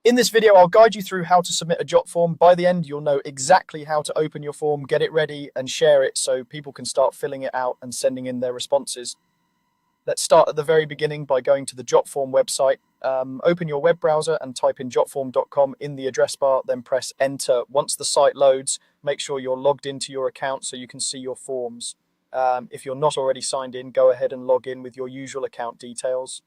In this video, I'll guide you through how to submit a Jotform. By the end, you'll know exactly how to open your form, get it ready, and share it so people can start filling it out and sending in their responses. Let's start at the very beginning by going to the Jotform website. Open your web browser and type in jotform.com in the address bar, then press enter. Once the site loads, make sure you're logged into your account so you can see your forms. If you're not already signed in, go ahead and log in with your usual account details.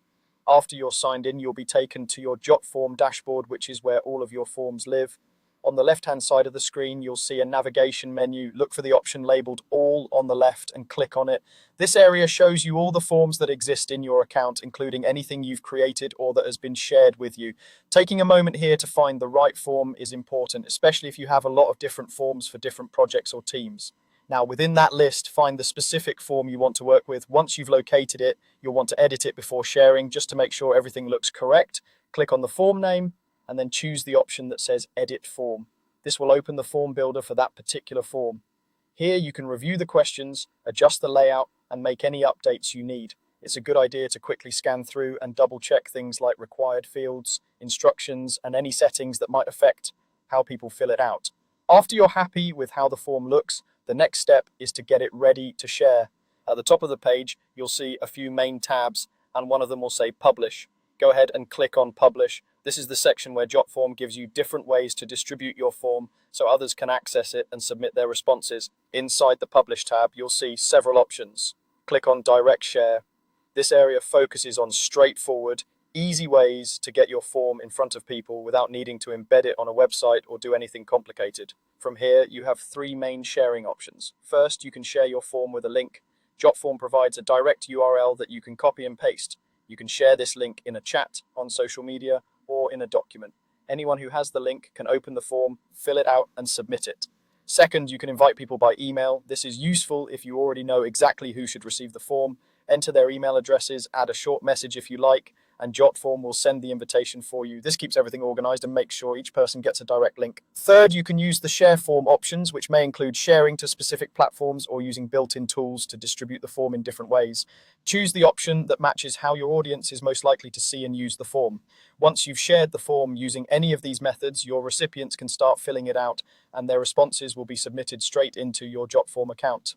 After you're signed in, you'll be taken to your Jotform dashboard, which is where all of your forms live. On the left-hand side of the screen, you'll see a navigation menu. Look for the option labeled All on the left and click on it. This area shows you all the forms that exist in your account, including anything you've created or that has been shared with you. Taking a moment here to find the right form is important, especially if you have a lot of different forms for different projects or teams. Now, within that list, find the specific form you want to work with. Once you've located it, you'll want to edit it before sharing, just to make sure everything looks correct. Click on the form name and then choose the option that says Edit Form. This will open the form builder for that particular form. Here you can review the questions, adjust the layout, and make any updates you need. It's a good idea to quickly scan through and double check things like required fields, instructions, and any settings that might affect how people fill it out. After you're happy with how the form looks, the next step is to get it ready to share. At the top of the page, you'll see a few main tabs, and one of them will say Publish. Go ahead and click on Publish. This is the section where Jotform gives you different ways to distribute your form so others can access it and submit their responses. Inside the Publish tab, you'll see several options. Click on Direct Share. This area focuses on straightforward, easy ways to get your form in front of people without needing to embed it on a website or do anything complicated. From here, you have three main sharing options. First, you can share your form with a link. Jotform provides a direct URL that you can copy and paste. You can share this link in a chat, on social media, or in a document. Anyone who has the link can open the form, fill it out, and submit it. Second, you can invite people by email. This is useful if you already know exactly who should receive the form. Enter their email addresses, add a short message if you like, and Jotform will send the invitation for you. This keeps everything organized and makes sure each person gets a direct link. Third, you can use the share form options, which may include sharing to specific platforms or using built-in tools to distribute the form in different ways. Choose the option that matches how your audience is most likely to see and use the form. Once you've shared the form using any of these methods, your recipients can start filling it out and their responses will be submitted straight into your Jotform account.